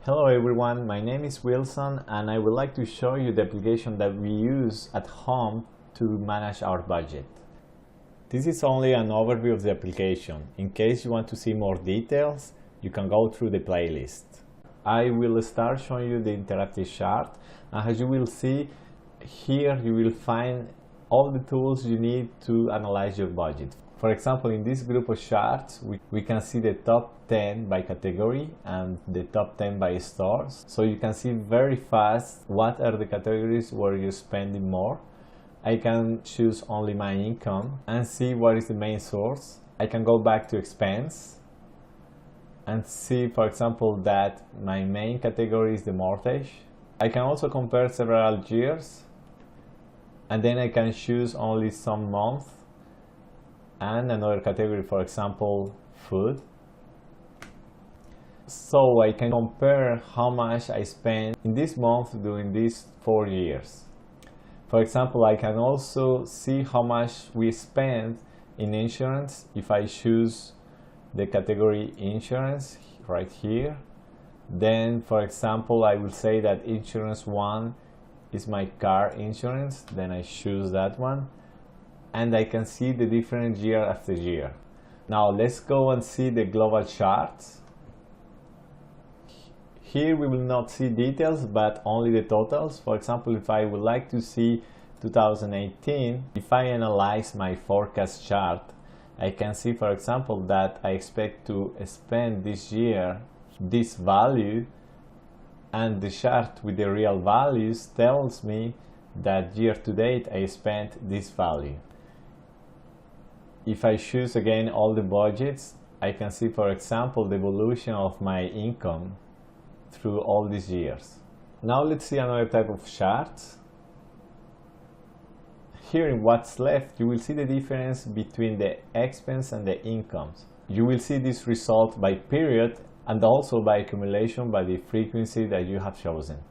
Hello everyone, my name is Wilson and I would like to show you the application that we use at home to manage our budget. This is only an overview of the application. In case you want to see more details, you can go through the playlist. I will start showing you the interactive chart, and as you will see here you will find all the tools you need to analyze your budget. For example, in this group of charts, we can see the top 10 by category and the top 10 by stores. So you can see very fast what are the categories where you're spending more. I can choose only my income and see what is the main source. I can go back to expense and see, for example, that my main category is the mortgage. I can also compare several years, and then I can choose only some month and another category, for example, food. So I can compare how much I spent in this month during these 4 years. For example, I can also see how much we spend in insurance if I choose the category insurance right here. Then, for example, I will say that insurance 1 is my car insurance, then I choose that one, and I can see the different year after year. Now let's go and see the global charts. Here we will not see details but only the totals. For example, if I would like to see 2018, if I analyze my forecast chart, I can see, for example, that I expect to spend this year this value, and the chart with the real values tells me that year to date I spent this value. If I choose again all the budgets, I can see, for example, the evolution of my income through all these years. Now let's see another type of charts. Here in what's left, you will see the difference between the expense and the incomes. You will see this result by period and also by accumulation by the frequency that you have chosen.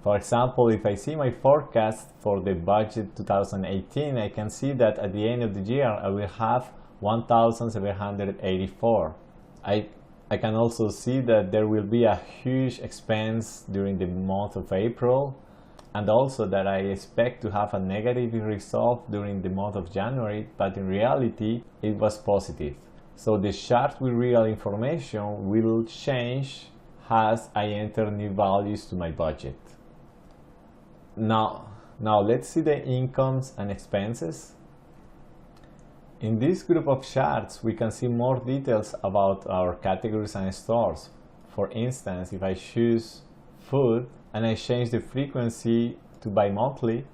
For example, if I see my forecast for the budget 2018, I can see that at the end of the year I will have 1,784. I can also see that there will be a huge expense during the month of April, and also that I expect to have a negative result during the month of January, but in reality it was positive. So the chart with real information will change as I enter new values to my budget. Now let's see the incomes and expenses. In this group of charts, we can see more details about our categories and stores. For instance, if I choose food and I change the frequency to bi-monthly,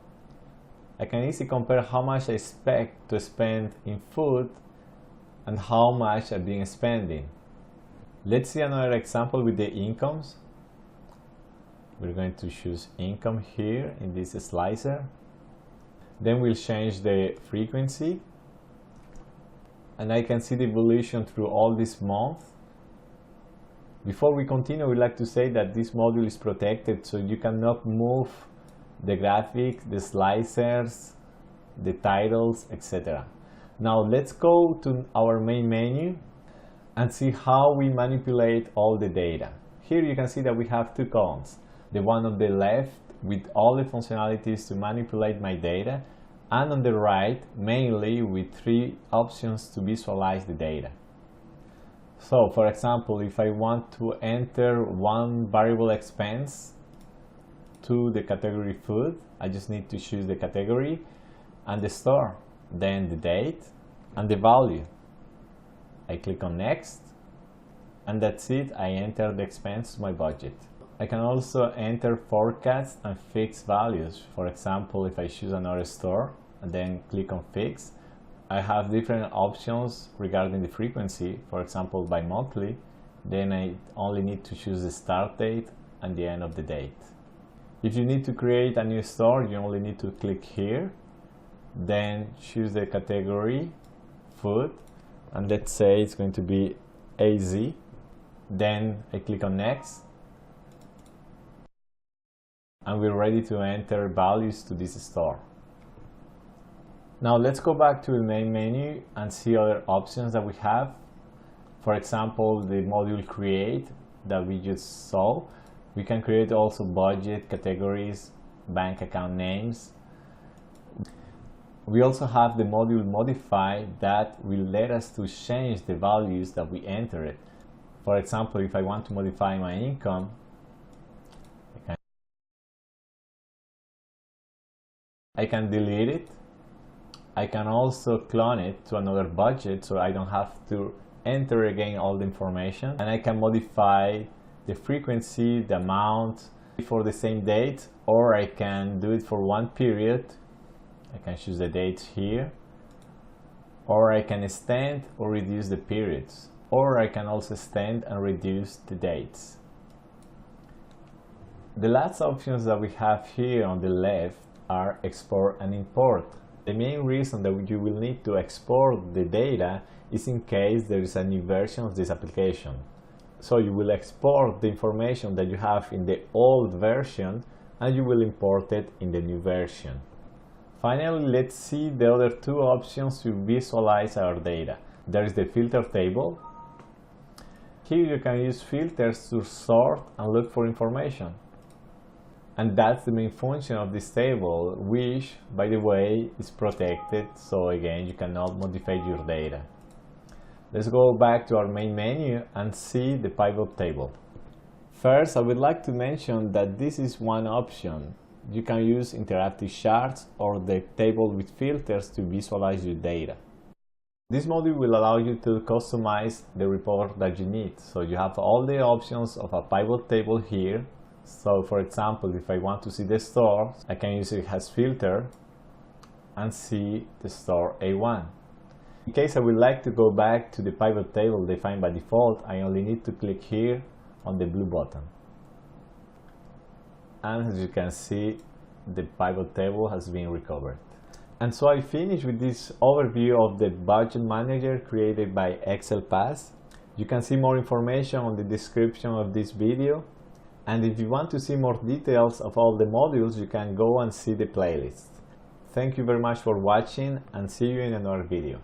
I can easily compare how much I expect to spend in food and how much I've been spending. Let's see another example with the incomes. We're going to choose income here in this slicer. Then we'll change the frequency, and I can see the evolution through all this month. Before we continue, we'd like to say that this module is protected, so you cannot move the graphics, the slicers, the titles, etc. Now let's go to our main menu and see how we manipulate all the data. Here you can see that we have two columns. The one on the left with all the functionalities to manipulate my data, and on the right mainly with 3 options to visualize the data. So for example, if I want to enter one variable expense to the category food, I just need to choose the category and the store, then the date and the value. I click on next, and that's it. I enter the expense to my budget. I can also enter forecasts and fixed values. For example, if I choose another store and then click on fix, I have different options regarding the frequency. For example, by monthly, then I only need to choose the start date and the end of the date. If you need to create a new store, you only need to click here, then choose the category food, and let's say it's going to be AZ. Then I click on next, and we're ready to enter values to this store. Now let's go back to the main menu and see other options that we have. For example, the module create that we just saw. We can create also budget, categories, bank account names. We also have the module modify that will let us to change the values that we entered. For example, if I want to modify my income, I can delete it. I can also clone it to another budget so I don't have to enter again all the information, and I can modify the frequency, the amount for the same date, or I can do it for one period. I can choose the dates here, or I can extend or reduce the periods, or I can also extend and reduce the dates. The last options that we have here on the left are export and import. The main reason that you will need to export the data is in case there is a new version of this application. So you will export the information that you have in the old version and you will import it in the new version. Finally, let's see the other two options to visualize our data. There is the filter table. Here you can use filters to sort and look for information. And that's the main function of this table, which, by the way, is protected, so again, you cannot modify your data. Let's go back to our main menu and see the pivot table. First, I would like to mention that this is one option. You can use interactive charts or the table with filters to visualize your data. This module will allow you to customize the report that you need. So you have all the options of a pivot table here. So for example, if I want to see the store, I can use it as filter and see the store A1. In case I would like to go back to the pivot table defined by default, I only need to click here on the blue button. And as you can see, the pivot table has been recovered. And so I finished with this overview of the budget manager created by ExcelPass. You can see more information on the description of this video. And if you want to see more details of all the modules, you can go and see the playlist. Thank you very much for watching and see you in another video.